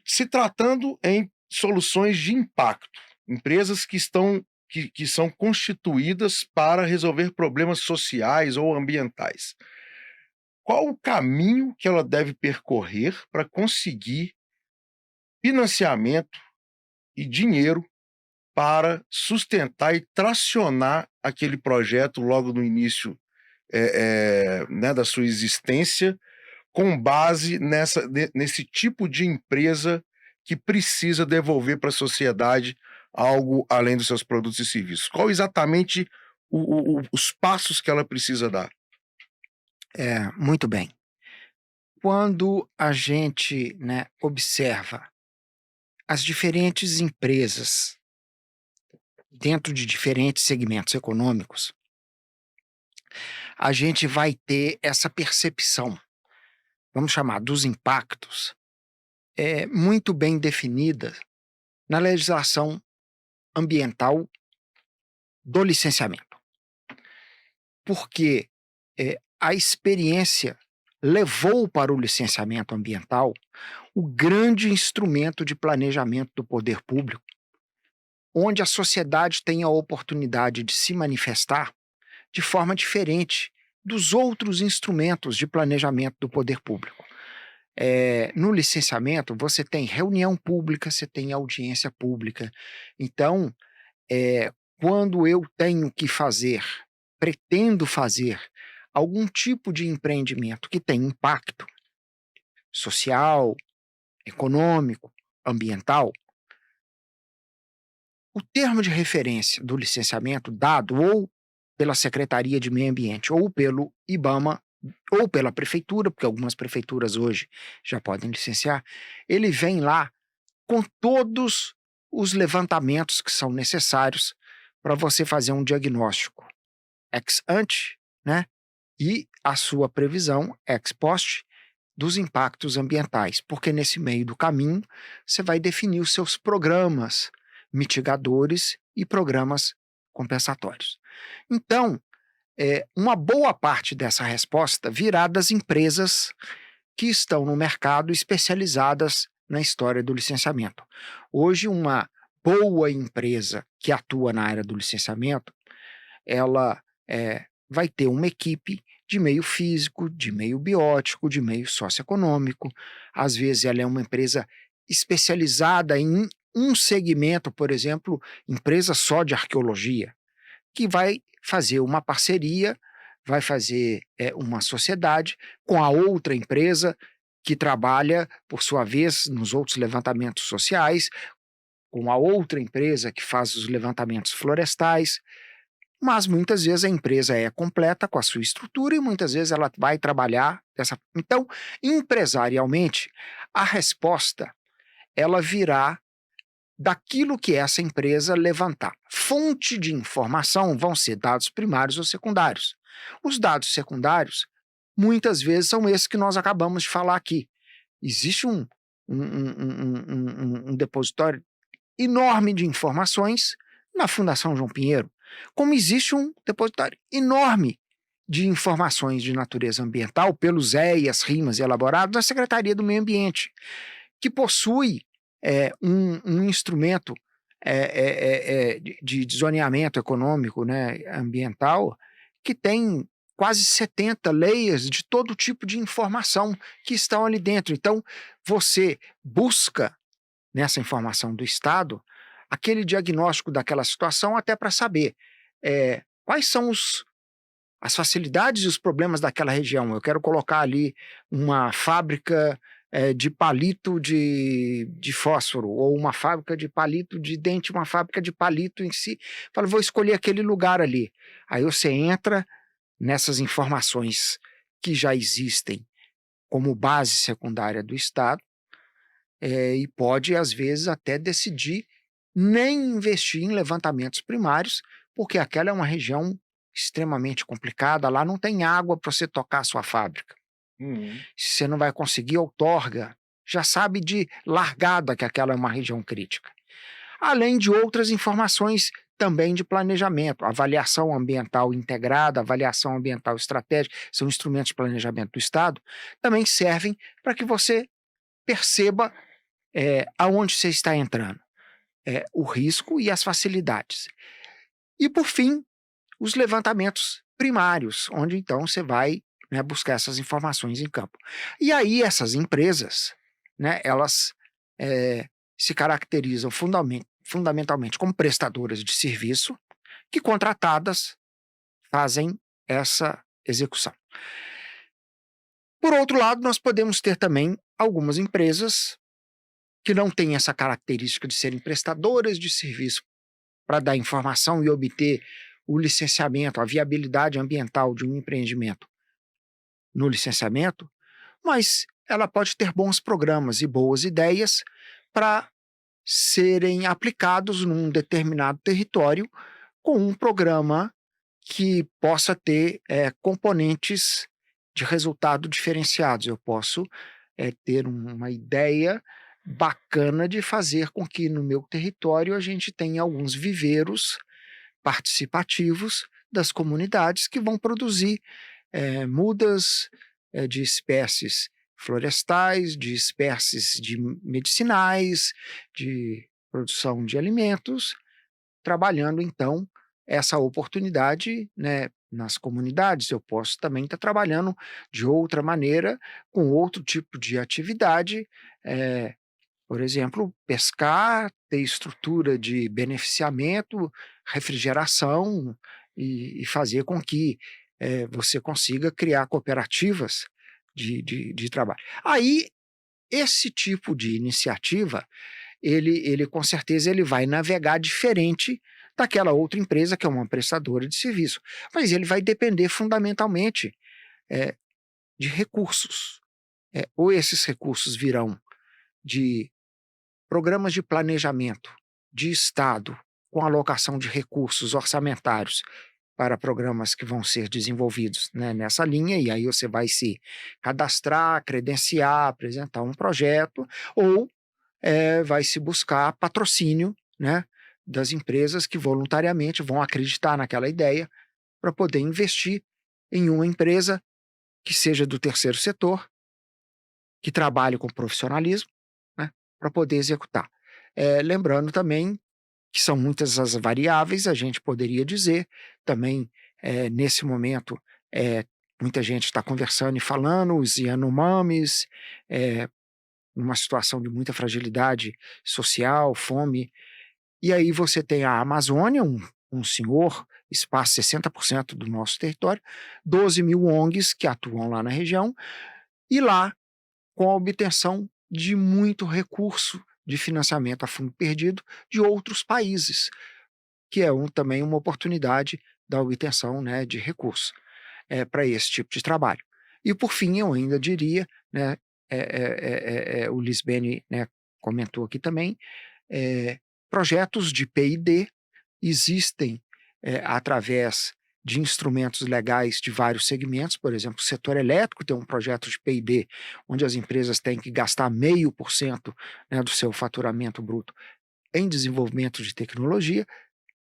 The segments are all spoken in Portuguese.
Se tratando em soluções de impacto, empresas que são constituídas para resolver problemas sociais ou ambientais. Qual o caminho que ela deve percorrer para conseguir financiamento e dinheiro para sustentar e tracionar aquele projeto logo no início, né, da sua existência, com base nesse tipo de empresa que precisa devolver para a sociedade algo além dos seus produtos e serviços? Qual exatamente os passos que ela precisa dar? Muito bem. Quando a gente, né, observa as diferentes empresas dentro de diferentes segmentos econômicos, a gente vai ter essa percepção, vamos chamar, dos impactos, muito bem definida na legislação ambiental do licenciamento. Porque, a experiência levou para o licenciamento ambiental o grande instrumento de planejamento do poder público, onde a sociedade tem a oportunidade de se manifestar de forma diferente dos outros instrumentos de planejamento do poder público. No licenciamento, você tem reunião pública, você tem audiência pública. Então, quando eu tenho que fazer, pretendo fazer algum tipo de empreendimento que tem impacto social, econômico, ambiental, o termo de referência do licenciamento dado ou pela Secretaria de Meio Ambiente ou pelo IBAMA ou pela prefeitura, porque algumas prefeituras hoje já podem licenciar, ele vem lá com todos os levantamentos que são necessários para você fazer um diagnóstico ex ante, né, e a sua previsão ex post dos impactos ambientais, porque nesse meio do caminho você vai definir os seus programas mitigadores e programas compensatórios. Então, uma boa parte dessa resposta virá das empresas que estão no mercado especializadas na história do licenciamento. Hoje, uma boa empresa que atua na área do licenciamento, ela vai ter uma equipe de meio físico, de meio biótico, de meio socioeconômico. Às vezes, ela é uma empresa especializada em um segmento, por exemplo, empresa só de arqueologia, que vai fazer uma parceria, vai fazer uma sociedade com a outra empresa que trabalha, por sua vez, nos outros levantamentos sociais, com a outra empresa que faz os levantamentos florestais, mas muitas vezes a empresa é completa com a sua estrutura e muitas vezes ela vai trabalhar dessa. Então, empresarialmente, a resposta ela virá daquilo que essa empresa levantar. Fonte de informação vão ser dados primários ou secundários. Os dados secundários, muitas vezes, são esses que nós acabamos de falar aqui. Existe um depositório enorme de informações na Fundação João Pinheiro, como existe um depositário enorme de informações de natureza ambiental pelos EIAs, RIMAs elaborados da Secretaria do Meio Ambiente, que possui um instrumento de zoneamento econômico, né, ambiental, que tem quase 70 layers de todo tipo de informação que estão ali dentro. Então, você busca nessa informação do Estado aquele diagnóstico daquela situação até para saber quais são as facilidades e os problemas daquela região. Eu quero colocar ali uma fábrica de palito de fósforo, ou uma fábrica de palito de dente, uma fábrica de palito em si. Falo, vou escolher aquele lugar ali. Aí você entra nessas informações que já existem como base secundária do Estado, e pode, às vezes, até decidir nem investir em levantamentos primários, porque aquela é uma região extremamente complicada, lá não tem água para você tocar a sua fábrica. Uhum. Se você não vai conseguir outorga, já sabe de largada que aquela é uma região crítica. Além de outras informações também de planejamento, avaliação ambiental integrada, avaliação ambiental estratégica, são instrumentos de planejamento do Estado, também servem para que você perceba aonde você está entrando, o risco e as facilidades. E, por fim, os levantamentos primários, onde então você vai, né, buscar essas informações em campo. E aí essas empresas, né, elas se caracterizam fundamentalmente como prestadoras de serviço que, contratadas, fazem essa execução. Por outro lado, nós podemos ter também algumas empresas que não têm essa característica de serem prestadoras de serviço para dar informação e obter o licenciamento, a viabilidade ambiental de um empreendimento no licenciamento, mas ela pode ter bons programas e boas ideias para serem aplicados num determinado território com um programa que possa ter componentes de resultado diferenciados. Eu posso ter uma ideia bacana de fazer com que no meu território a gente tenha alguns viveiros participativos das comunidades que vão produzir mudas de espécies florestais, de espécies de medicinais, de produção de alimentos, trabalhando então essa oportunidade, né, nas comunidades. Eu posso também estar trabalhando de outra maneira, com outro tipo de atividade, por exemplo, pescar, ter estrutura de beneficiamento, refrigeração e fazer com que você consiga criar cooperativas de trabalho. Aí, esse tipo de iniciativa, ele com certeza ele vai navegar diferente daquela outra empresa que é uma prestadora de serviço, mas ele vai depender fundamentalmente de recursos. Ou esses recursos virão de programas de planejamento de Estado com alocação de recursos orçamentários para programas que vão ser desenvolvidos, né, nessa linha, e aí você vai se cadastrar, credenciar, apresentar um projeto, ou vai se buscar patrocínio, né, das empresas que voluntariamente vão acreditar naquela ideia para poder investir em uma empresa que seja do terceiro setor, que trabalhe com profissionalismo, né, para poder executar. Lembrando também que são muitas as variáveis, a gente poderia dizer também, nesse momento, muita gente está conversando e falando, os Yanomamis, numa situação de muita fragilidade social, fome, e aí você tem a Amazônia, um senhor, espaço 60% do nosso território, 12 mil ONGs que atuam lá na região, e lá com a obtenção de muito recurso de financiamento a fundo perdido de outros países, que é também uma oportunidade da obtenção, né, de recursos para esse tipo de trabalho. E por fim, eu ainda diria, né, o Lisbene, né, comentou aqui também, projetos de P&D existem através de instrumentos legais de vários segmentos. Por exemplo, o setor elétrico tem um projeto de P&D onde as empresas têm que gastar 0,5%, né, do seu faturamento bruto em desenvolvimento de tecnologia,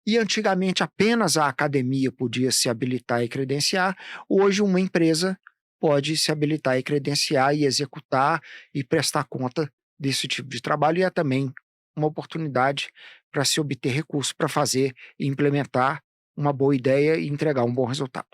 e antigamente apenas a academia podia se habilitar e credenciar. Hoje uma empresa pode se habilitar e credenciar e executar e prestar conta desse tipo de trabalho, e é também uma oportunidade para se obter recursos para fazer e implementar uma boa ideia e entregar um bom resultado.